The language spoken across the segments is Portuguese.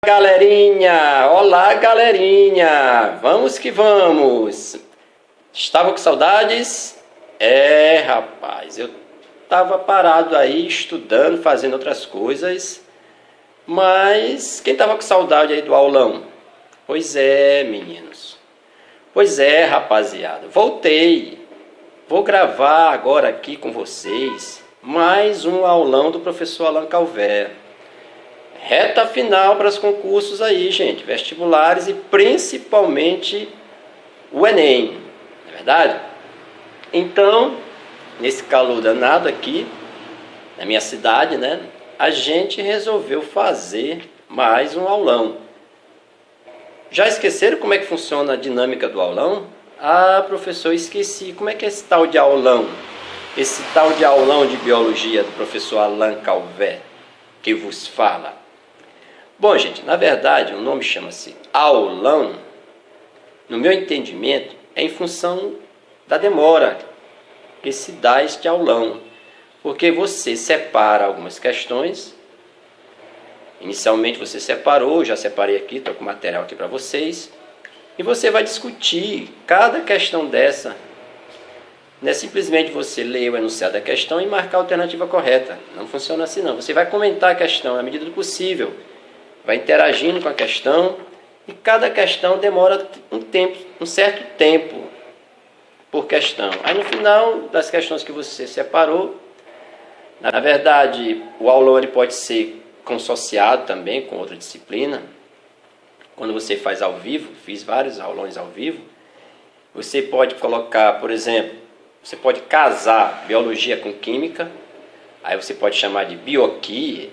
Galerinha, olá galerinha, vamos que vamos. Estava com saudades? Rapaz, eu estava parado aí estudando, fazendo outras coisas. Mas quem estava com saudade aí do aulão? Pois é, meninos. Pois é, rapaziada, voltei. Vou gravar agora aqui com vocês mais um aulão do professor Alain Calvé. Reta final para os concursos aí, gente, vestibulares e principalmente o Enem, não é verdade? Então, nesse calor danado aqui, na minha cidade, né, a gente resolveu fazer mais um aulão. Já esqueceram como é que funciona a dinâmica do aulão? Ah, professor, esqueci. Como é que é esse tal de aulão? Esse tal de aulão de biologia do professor Alain Calvé, que vos fala. Bom, gente, na verdade, o nome chama-se aulão. No meu entendimento, é em função da demora que se dá este aulão. Porque você separa algumas questões. Inicialmente você separou, já separei aqui, estou com material aqui para vocês. E você vai discutir cada questão dessa. Não é simplesmente você ler o enunciado da questão e marcar a alternativa correta. Não funciona assim não. Você vai comentar a questão na medida do possível. Vai interagindo com a questão. E cada questão demora um certo tempo por questão. Aí no final das questões que você separou, na verdade o aulão ele pode ser consociado também com outra disciplina. Quando você faz ao vivo, fiz vários aulões ao vivo, você pode colocar, por exemplo, você pode casar biologia com química, aí você pode chamar de bioquí,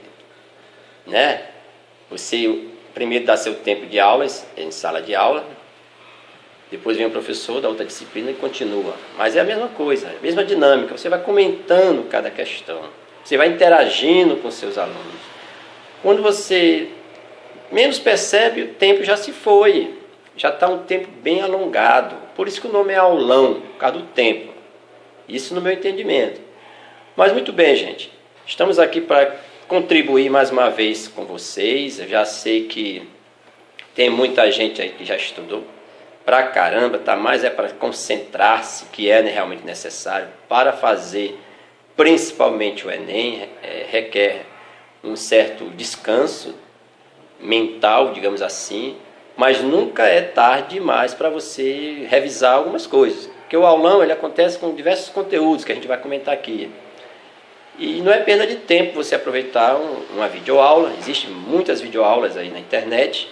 né? Você primeiro dá seu tempo de aulas, em sala de aula, depois vem o professor da outra disciplina e continua. Mas é a mesma coisa, a mesma dinâmica, você vai comentando cada questão, você vai interagindo com seus alunos. Quando você menos percebe, o tempo já se foi, já está um tempo bem alongado. Por isso que o nome é aulão, por causa do tempo. Isso no meu entendimento. Mas muito bem, gente. Estamos aqui para contribuir mais uma vez com vocês. Eu já sei que tem muita gente aí que já estudou pra caramba, tá? Mas é para concentrar-se, que é realmente necessário para fazer, principalmente o Enem, requer um certo descanso mental, digamos assim, mas nunca é tarde demais para você revisar algumas coisas, porque o aulão ele acontece com diversos conteúdos que a gente vai comentar aqui, e não é perda de tempo você aproveitar uma videoaula. Existem muitas videoaulas aí na internet,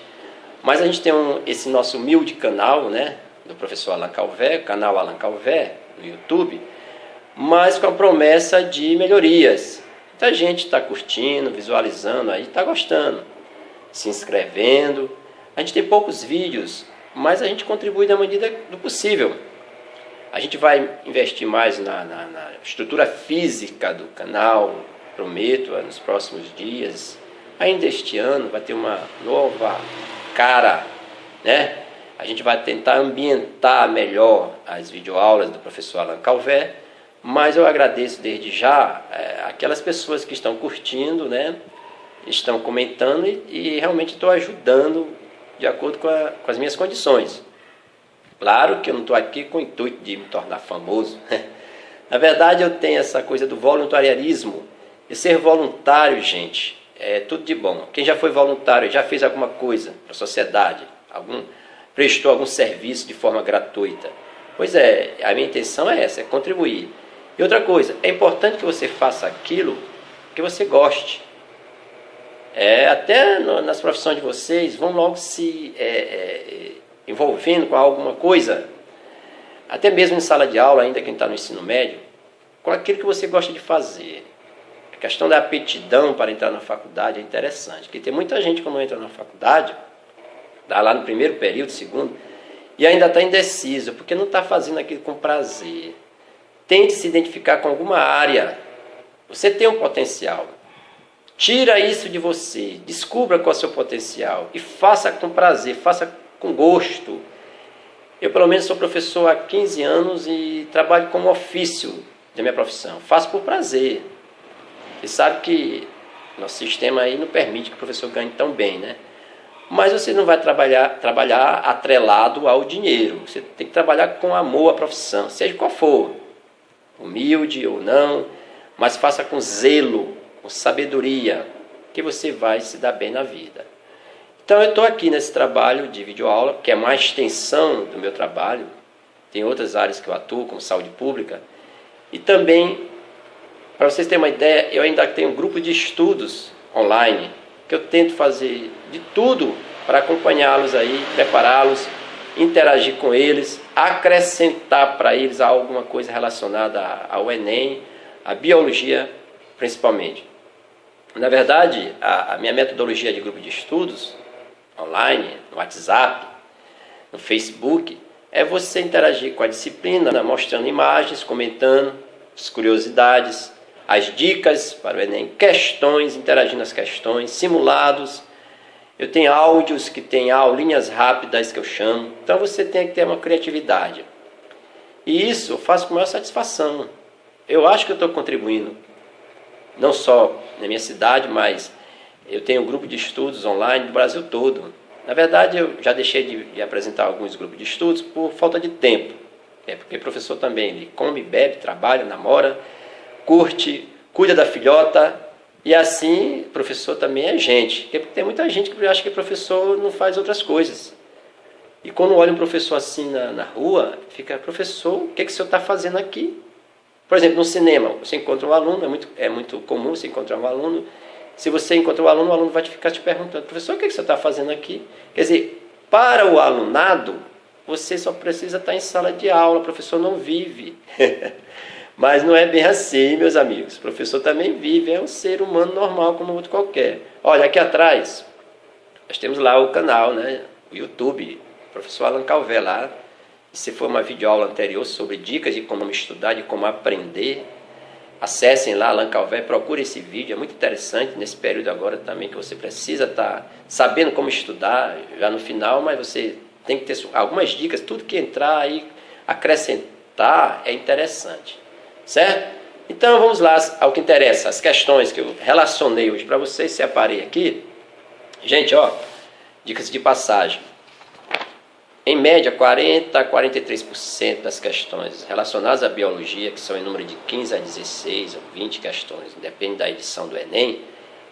mas a gente tem esse nosso humilde canal, né, do professor Alain Calvé, o canal Alain Calvé no YouTube, mas com a promessa de melhorias. Muita gente está curtindo, visualizando aí, está gostando, se inscrevendo. A gente tem poucos vídeos, mas a gente contribui na medida do possível. A gente vai investir mais na estrutura física do canal, prometo, nos próximos dias. Ainda este ano vai ter uma nova cara, né? A gente vai tentar ambientar melhor as videoaulas do professor Alain Calvé, mas eu agradeço desde já aquelas pessoas que estão curtindo, né? Estão comentando e realmente estou ajudando de acordo com as minhas condições. Claro que eu não estou aqui com o intuito de me tornar famoso. Na verdade, eu tenho essa coisa do voluntariarismo. E ser voluntário, gente, é tudo de bom. Quem já foi voluntário, já fez alguma coisa para a sociedade, prestou algum serviço de forma gratuita. Pois é, a minha intenção é essa, é contribuir. E outra coisa, é importante que você faça aquilo que você goste. Até nas profissões de vocês, vão logo se envolvendo com alguma coisa, até mesmo em sala de aula, ainda quem está no ensino médio, com aquilo que você gosta de fazer. A questão da aptidão para entrar na faculdade é interessante, porque tem muita gente que não entra na faculdade, está lá no primeiro período, segundo, e ainda está indeciso, porque não está fazendo aquilo com prazer. Tente se identificar com alguma área. Você tem um potencial. Tira isso de você, descubra qual é o seu potencial e faça com prazer, faça com gosto. Eu, pelo menos, sou professor há 15 anos e trabalho como ofício da minha profissão. Faço por prazer. Você sabe que nosso sistema aí não permite que o professor ganhe tão bem, né? mas você não vai trabalhar atrelado ao dinheiro. Você tem que trabalhar com amor à profissão, seja qual for, humilde ou não, mas faça com zelo, com sabedoria, que você vai se dar bem na vida. Então eu estou aqui nesse trabalho de videoaula, que é uma extensão do meu trabalho. Tem outras áreas que eu atuo, como saúde pública. E também, para vocês terem uma ideia, eu ainda tenho um grupo de estudos online, que eu tento fazer de tudo para acompanhá-los aí, prepará-los, interagir com eles, acrescentar para eles alguma coisa relacionada ao Enem, à biologia principalmente. Na verdade, a minha metodologia de grupo de estudos online, no WhatsApp, no Facebook, é você interagir com a disciplina, mostrando imagens, comentando as curiosidades, as dicas para o Enem, questões, interagindo nas questões, simulados. Eu tenho áudios que tem aulinhas rápidas que eu chamo. Então você tem que ter uma criatividade. E isso eu faço com maior satisfação. Eu acho que eu estou contribuindo, não só na minha cidade, mas eu tenho um grupo de estudos online do Brasil todo. Na verdade, eu já deixei de apresentar alguns grupos de estudos por falta de tempo. Porque professor também, ele come, bebe, trabalha, namora, curte, cuida da filhota. E assim, professor também é gente. Porque tem muita gente que acha que professor não faz outras coisas. E quando olha um professor assim na rua, fica, professor, o que o senhor está fazendo aqui? Por exemplo, no cinema, você encontra um aluno, é muito comum você encontrar um aluno. Se você encontrar um aluno, o aluno vai ficar te perguntando, professor, o que você está fazendo aqui? Quer dizer, para o alunado, você só precisa estar em sala de aula, o professor não vive. Mas não é bem assim, meus amigos. O professor também vive, é um ser humano normal como outro qualquer. Olha, aqui atrás, nós temos lá o canal, né? O YouTube, professor Alan Calvé lá. Se for uma videoaula anterior sobre dicas de como estudar, de como aprender, acessem lá, Alan Calvé, procure esse vídeo, é muito interessante nesse período agora também, que você precisa estar sabendo como estudar, já no final, mas você tem que ter algumas dicas, tudo que entrar aí, acrescentar, é interessante, certo? Então vamos lá ao que interessa, as questões que eu relacionei hoje para vocês, separei aqui. Gente, ó, dicas de passagem. Em média, 40% a 43% das questões relacionadas à biologia, que são em número de 15 a 16 ou 20 questões, depende da edição do Enem,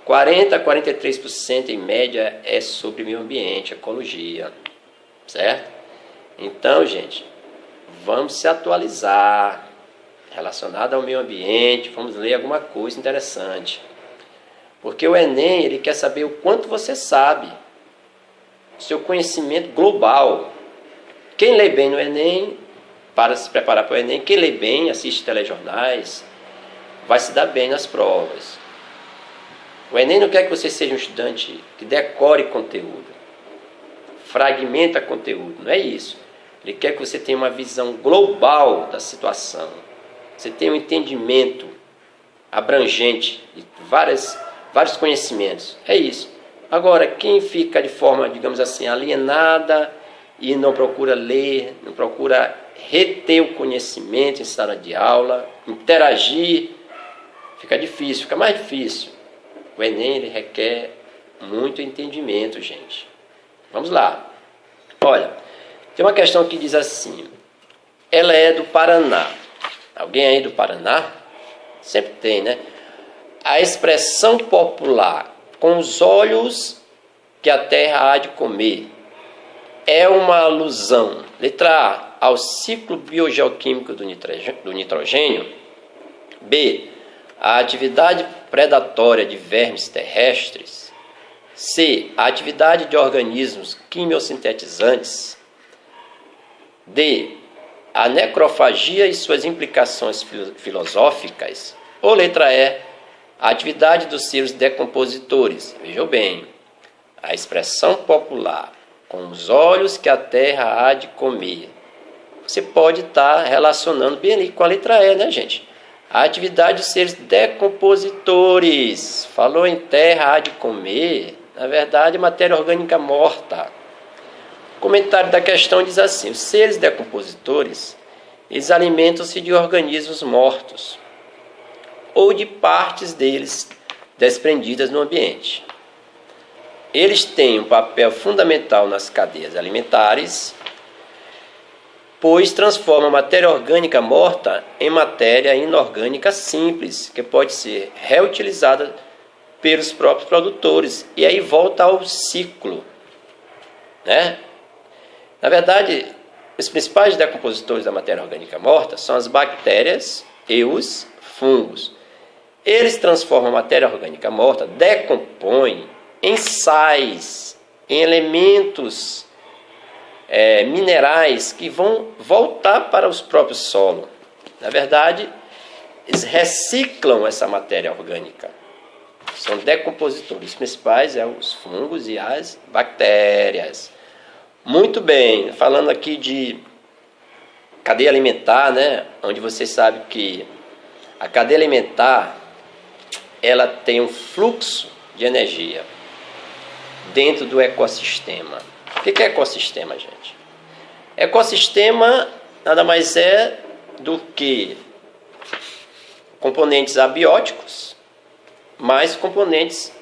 40% a 43% em média é sobre meio ambiente, ecologia, certo? Então, gente, vamos se atualizar relacionado ao meio ambiente, vamos ler alguma coisa interessante. Porque o Enem, ele quer saber o quanto você sabe, seu conhecimento global. Quem lê bem no Enem, para se preparar para o Enem, quem lê bem, assiste telejornais, vai se dar bem nas provas. O Enem não quer que você seja um estudante que decore conteúdo, fragmenta conteúdo, não é isso. Ele quer que você tenha uma visão global da situação, você tenha um entendimento abrangente de vários conhecimentos, é isso. Agora, quem fica de forma, digamos assim, alienada e não procura ler, não procura reter o conhecimento em sala de aula, interagir, fica difícil, fica mais difícil. O Enem, ele requer muito entendimento, gente. Vamos lá. Olha, tem uma questão que diz assim, ela é do Paraná. Alguém aí do Paraná? Sempre tem, né? A expressão popular, com os olhos que a terra há de comer, é uma alusão, letra A, ao ciclo biogeoquímico do nitrogênio, B, à atividade predatória de vermes terrestres, C, à atividade de organismos quimiosintetizantes, D, à necrofagia e suas implicações filosóficas, ou letra E, a atividade dos seres decompositores. Vejam bem, a expressão popular, com os olhos que a terra há de comer. Você pode estar relacionando bem ali com a letra E, né, gente? A atividade dos seres decompositores. Falou em terra há de comer, na verdade, matéria orgânica morta. O comentário da questão diz assim, os seres decompositores, eles alimentam-se de organismos mortos, ou de partes deles desprendidas no ambiente. Eles têm um papel fundamental nas cadeias alimentares, pois transformam a matéria orgânica morta em matéria inorgânica simples, que pode ser reutilizada pelos próprios produtores, e aí volta ao ciclo, né? Na verdade, os principais decompositores da matéria orgânica morta são as bactérias e os fungos. Eles transformam a matéria orgânica morta, decompõem em sais, em elementos minerais que vão voltar para os próprios solos. Na verdade, eles reciclam essa matéria orgânica. São decompositores principais, os fungos e as bactérias. Muito bem, falando aqui de cadeia alimentar, né? Onde você sabe que a cadeia alimentar ela tem um fluxo de energia dentro do ecossistema. O que é ecossistema, gente? Ecossistema nada mais é do que componentes abióticos mais componentes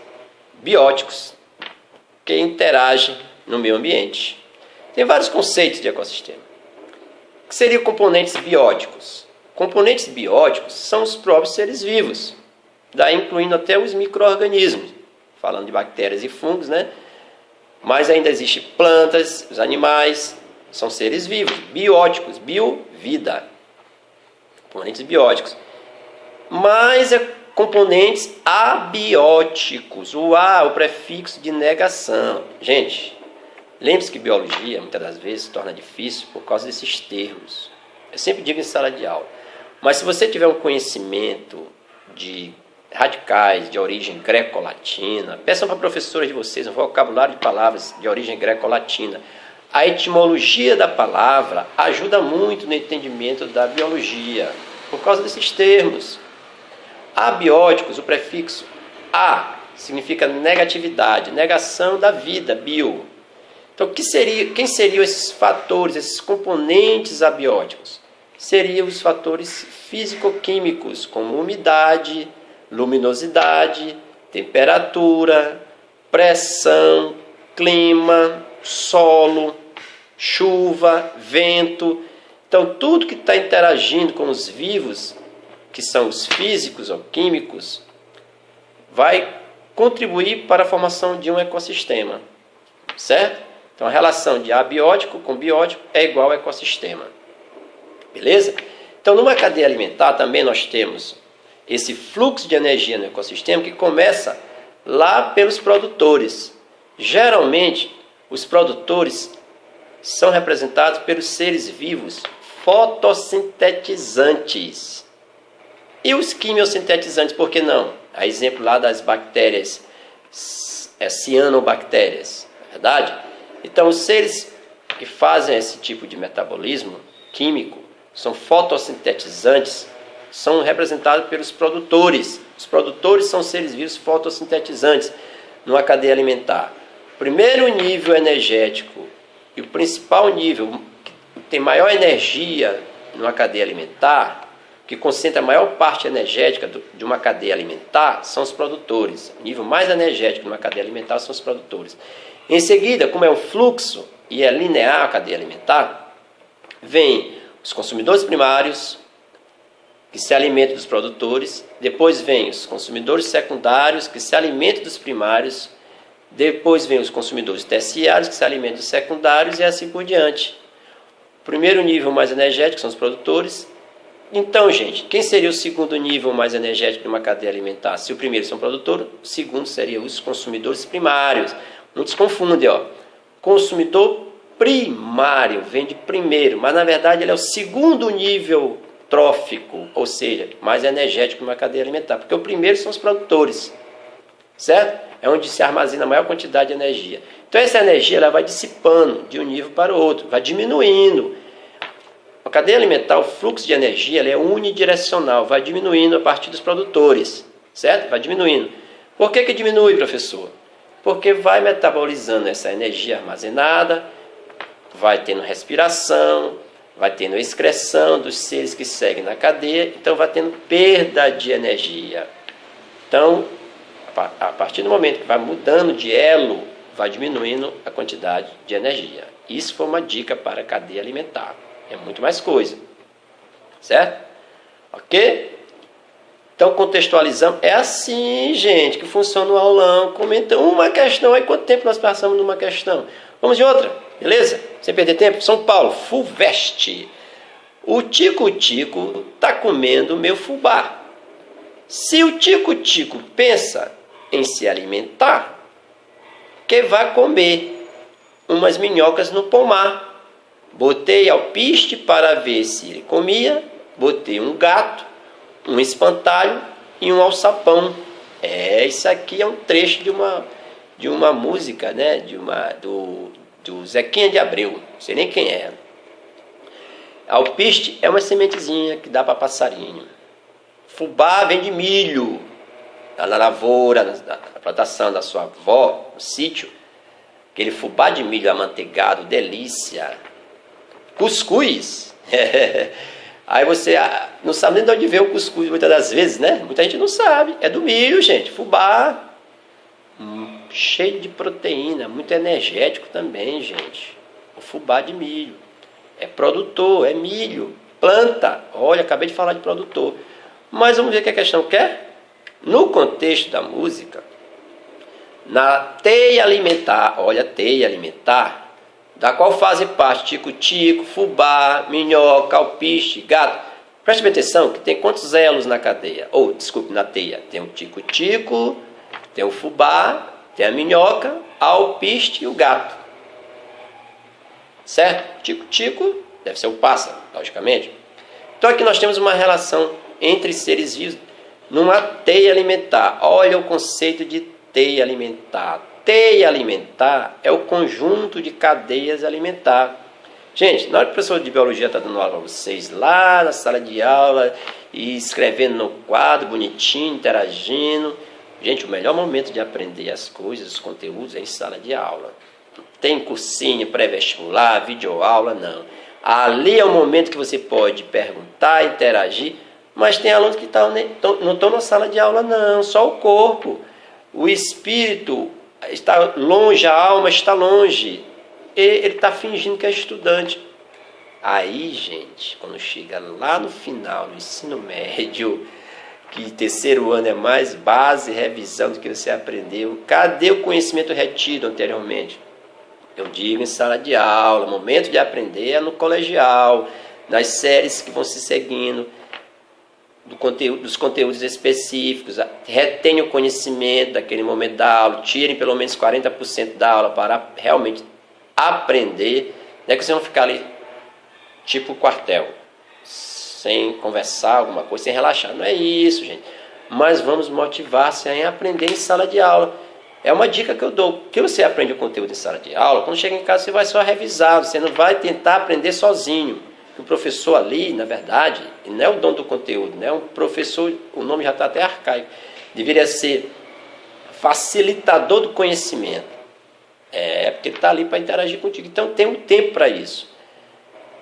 bióticos que interagem no meio ambiente. Tem vários conceitos de ecossistema. O que seriam componentes bióticos? Componentes bióticos são os próprios seres vivos, daí incluindo até os micro-organismos, falando de bactérias e fungos, né? Mas ainda existem plantas, os animais, são seres vivos, bióticos, bio-vida, componentes bióticos. Mas componentes abióticos, o prefixo de negação. Gente, lembre-se que biologia, muitas das vezes, se torna difícil por causa desses termos. Eu sempre digo em sala de aula. Mas se você tiver um conhecimento de radicais de origem greco-latina, peçam para a professora de vocês um vocabulário de palavras de origem greco-latina. A etimologia da palavra ajuda muito no entendimento da biologia, por causa desses termos. Abióticos, o prefixo a significa negatividade, negação da vida, bio. Então, quem seriam esses fatores, esses componentes abióticos? Seriam os fatores físico-químicos, como umidade, luminosidade, temperatura, pressão, clima, solo, chuva, vento. Então, tudo que está interagindo com os vivos, que são os físicos ou químicos, vai contribuir para a formação de um ecossistema, certo? Então, a relação de abiótico com biótico é igual ao ecossistema, beleza? Então, numa cadeia alimentar também nós temos esse fluxo de energia no ecossistema que começa lá pelos produtores. Geralmente, os produtores são representados pelos seres vivos fotossintetizantes. E os quimiosintetizantes, por que não? A exemplo lá das bactérias, cianobactérias, não é verdade? Então, os seres que fazem esse tipo de metabolismo químico são fotossintetizantes, são representados pelos produtores. Os produtores são seres vivos fotossintetizantes numa cadeia alimentar. O primeiro nível energético e o principal nível que tem maior energia numa cadeia alimentar, que concentra a maior parte energética de uma cadeia alimentar, são os produtores. O nível mais energético de uma cadeia alimentar são os produtores. Em seguida, como é um fluxo e é linear a cadeia alimentar, vem os consumidores primários, que se alimentam dos produtores, depois vem os consumidores secundários, que se alimentam dos primários, depois vem os consumidores terciários, que se alimentam dos secundários, e assim por diante. O primeiro nível mais energético são os produtores. Então, gente, quem seria o segundo nível mais energético de uma cadeia alimentar? Se o primeiro são produtores, o segundo seria os consumidores primários. Muitos confundem, ó. Consumidor primário vem de primeiro, mas na verdade ele é o segundo nível trófico, ou seja, mais energético de uma cadeia alimentar, porque o primeiro são os produtores, certo? É onde se armazena a maior quantidade de energia. Então essa energia ela vai dissipando de um nível para o outro, vai diminuindo. A cadeia alimentar, o fluxo de energia ele é unidirecional, vai diminuindo a partir dos produtores, certo? Vai diminuindo. Por que diminui, professor? Porque vai metabolizando essa energia armazenada, vai tendo respiração, vai tendo excreção dos seres que seguem na cadeia, então vai tendo perda de energia. Então, a partir do momento que vai mudando de elo vai diminuindo a quantidade de energia. Isso foi uma dica para a cadeia alimentar. É muito mais coisa. Certo? Ok? Então, contextualizamos. É assim, gente, que funciona o aulão. Comenta uma questão. Aí, quanto tempo nós passamos numa questão? Vamos de outra, beleza? Sem perder tempo. São Paulo, FUVEST. O tico-tico está comendo meu fubá. Se o tico-tico pensa em se alimentar, que vai comer umas minhocas no pomar. Botei alpiste para ver se ele comia. Botei um gato, um espantalho e um alçapão. Isso aqui é um trecho de uma música, né? Do Zequinha de Abreu, não sei nem quem é. Alpiste é uma sementezinha que dá para passarinho. Fubá vem de milho, na lavoura, na plantação da sua avó, no sítio. Aquele fubá de milho amanteigado, delícia. Cuscuz. Aí você não sabe nem de onde veio o cuscuz, muitas das vezes, né? Muita gente não sabe. É do milho, gente. Fubá. Cheio de proteína, muito energético também, gente. O fubá de milho. É produtor, é milho. Planta. Olha, acabei de falar de produtor. Mas vamos ver o que a questão quer? No contexto da música, na teia alimentar, olha, teia alimentar, da qual fazem parte tico-tico, fubá, minhoca, alpiste, gato. Preste bem atenção que tem quantos elos na cadeia? Desculpe, na teia. Tem o tico-tico, tem o fubá, tem a minhoca, a alpiste e o gato. Certo? Tico-tico deve ser o pássaro, logicamente. Então aqui nós temos uma relação entre seres vivos numa teia alimentar. Olha o conceito de teia alimentar. Teia alimentar é o conjunto de cadeias alimentares. Gente, na hora que o professor de biologia está dando aula para vocês, lá na sala de aula, e escrevendo no quadro, bonitinho, interagindo. Gente, o melhor momento de aprender as coisas, os conteúdos, é em sala de aula. Não tem cursinho, pré-vestibular, videoaula, não. Ali é o momento que você pode perguntar, interagir, mas tem alunos que não estão na sala de aula, não, só o corpo. O espírito está longe, a alma está longe. Ele está fingindo que é estudante. Aí, gente, quando chega lá no final do ensino médio, que terceiro ano é mais base, revisão do que você aprendeu, cadê o conhecimento retido anteriormente? Eu digo em sala de aula, momento de aprender é no colegial, nas séries que vão se seguindo, dos conteúdos específicos, retenha o conhecimento daquele momento da aula, tirem pelo menos 40% da aula para realmente aprender, não é que vocês vão ficar ali tipo quartel, sem conversar alguma coisa, sem relaxar, não é isso, gente, mas vamos motivar-se a aprender em sala de aula. É uma dica que eu dou, que você aprende o conteúdo em sala de aula, quando chega em casa você vai só revisar, você não vai tentar aprender sozinho. O professor ali, na verdade, não é o dono do conteúdo, né? Um professor, o nome já está até arcaico, deveria ser facilitador do conhecimento. Porque ele está ali para interagir contigo. Então tem um tempo para isso,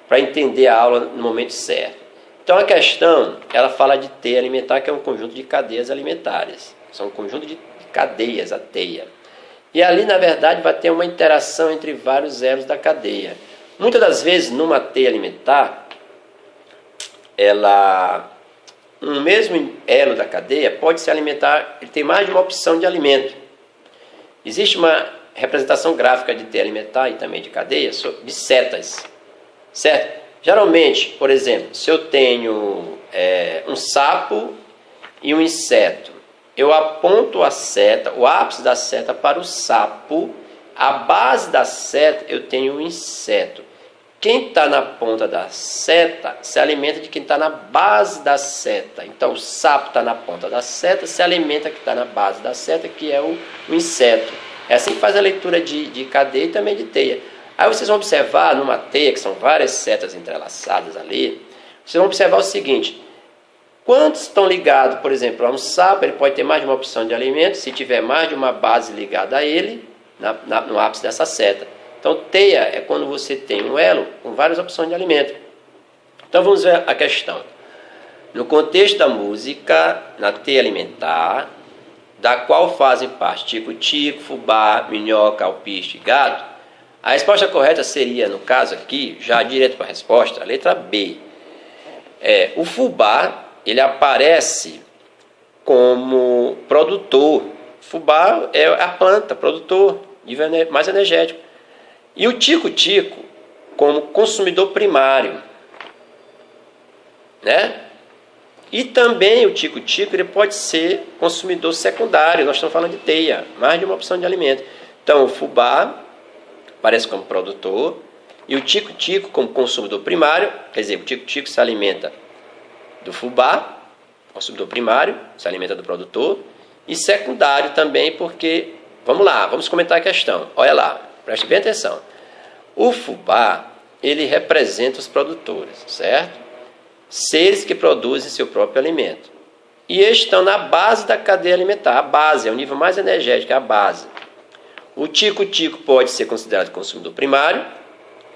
para entender a aula no momento certo. Então a questão, ela fala de teia alimentar, que é um conjunto de cadeias alimentares. São um conjunto de cadeias, a teia. E ali, na verdade, vai ter uma interação entre vários elos da cadeia. Muitas das vezes, numa teia alimentar, um mesmo elo da cadeia pode se alimentar, ele tem mais de uma opção de alimento. Existe uma representação gráfica de teia alimentar e também de cadeia de setas, certo? Geralmente, por exemplo, se eu tenho um sapo e um inseto, eu aponto a seta, o ápice da seta para o sapo, a base da seta eu tenho um inseto. Quem está na ponta da seta se alimenta de quem está na base da seta. Então o sapo está na ponta da seta, se alimenta que está na base da seta, que é o inseto. É assim que faz a leitura de cadeia e também de teia. Aí vocês vão observar numa teia, que são várias setas entrelaçadas ali, vocês vão observar o seguinte: quantos estão ligados, por exemplo, a um sapo, ele pode ter mais de uma opção de alimento, se tiver mais de uma base ligada a ele, no ápice dessa seta. Então, teia é quando você tem um elo com várias opções de alimento. Então, vamos ver a questão. No contexto da música, na teia alimentar, da qual fazem parte tico-tico, fubá, minhoca, alpiste e gado, a resposta correta seria, no caso aqui, já direto para a resposta, a letra B. O fubá, ele aparece como produtor. Fubá é a planta, produtor, mais energético. E o tico-tico como consumidor primário, né? E também o tico-tico ele pode ser consumidor secundário. Nós estamos falando de teia, mais de uma opção de alimento. Então o fubá aparece como produtor e o tico-tico como consumidor primário. Quer dizer, o tico-tico se alimenta do fubá, consumidor primário, se alimenta do produtor, e secundário também, porque, vamos lá, vamos comentar a questão. Olha lá, preste bem atenção. O fubá, ele representa os produtores, certo? Seres que produzem seu próprio alimento. E estão na base da cadeia alimentar. A base é o nível mais energético, é a base. O tico-tico pode ser considerado consumidor primário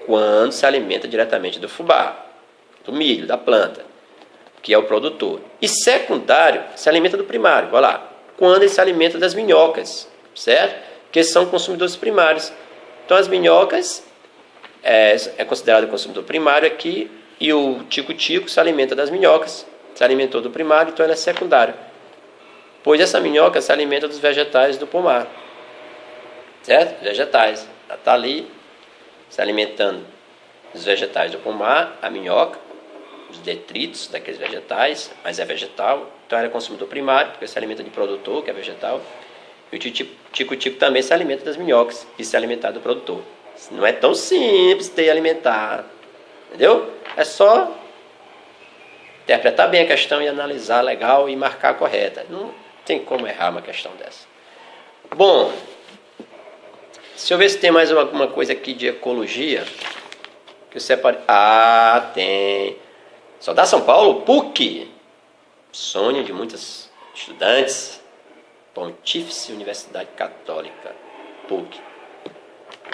quando se alimenta diretamente do fubá, do milho, da planta, que é o produtor. E secundário se alimenta do primário, olha lá, quando ele se alimenta das minhocas, certo? Que são consumidores primários. Então as minhocas é considerado consumidor primário aqui, e o tico-tico se alimenta das minhocas, se alimentou do primário, então ele é secundário. Pois essa minhoca se alimenta dos vegetais do pomar, certo? Vegetais. Ela está ali se alimentando dos vegetais do pomar, a minhoca, os detritos daqueles vegetais, mas é vegetal, então ela é consumidor primário, porque se alimenta de produtor, que é vegetal, e o tico-tico também se alimenta das minhocas, e se alimentar do produtor. Não é tão simples ter alimentar, entendeu? É só interpretar bem a questão e analisar legal e marcar a correta. Não tem como errar uma questão dessa. Bom, deixa eu ver se tem mais alguma coisa aqui de ecologia que você pode... Ah, tem. Só da São Paulo, PUC. Sonho de muitos estudantes. Pontífice Universidade Católica, PUC.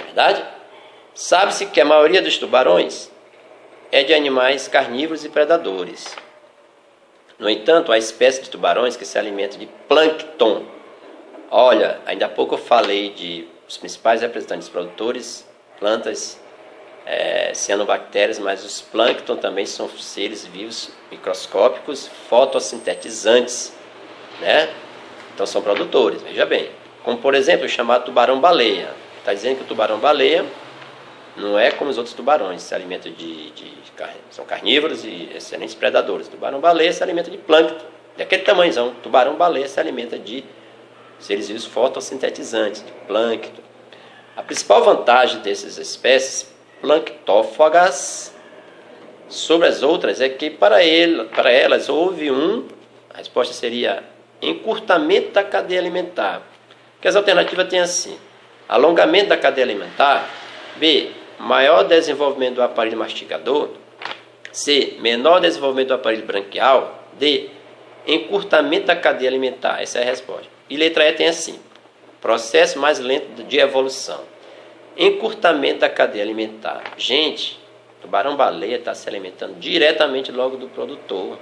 Verdade? Sabe-se que a maioria dos tubarões é de animais carnívoros e predadores. No entanto, há espécies de tubarões que se alimentam de plâncton. Olha, ainda há pouco eu falei de os principais representantes produtores, plantas, cianobactérias, mas os plâncton também são seres vivos microscópicos, fotossintetizantes, né? Então são produtores, veja bem. Como por exemplo o chamado tubarão-baleia. Está dizendo que o tubarão-baleia não é como os outros tubarões, se alimentam são carnívoros e excelentes predadores. O tubarão-baleia se alimenta de plâncton, daquele tamanhozão. O tubarão-baleia se alimenta de seres vivos fotossintetizantes, de plâncton. A principal vantagem dessas espécies planctófagas sobre as outras é que para elas houve a resposta seria encurtamento da cadeia alimentar. Que as alternativas têm assim: alongamento da cadeia alimentar, B, maior desenvolvimento do aparelho mastigador, C, menor desenvolvimento do aparelho branquial, D, encurtamento da cadeia alimentar. Essa é a resposta. E letra E tem assim: processo mais lento de evolução. Encurtamento da cadeia alimentar. Gente, o tubarão-baleia está se alimentando diretamente logo do produtor,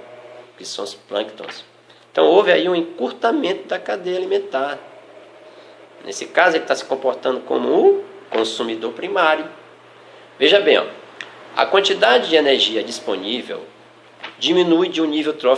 que são os plânctons. Então houve aí um encurtamento da cadeia alimentar. Nesse caso ele está se comportando como um consumidor primário. Veja bem, a quantidade de energia disponível diminui de um nível trófico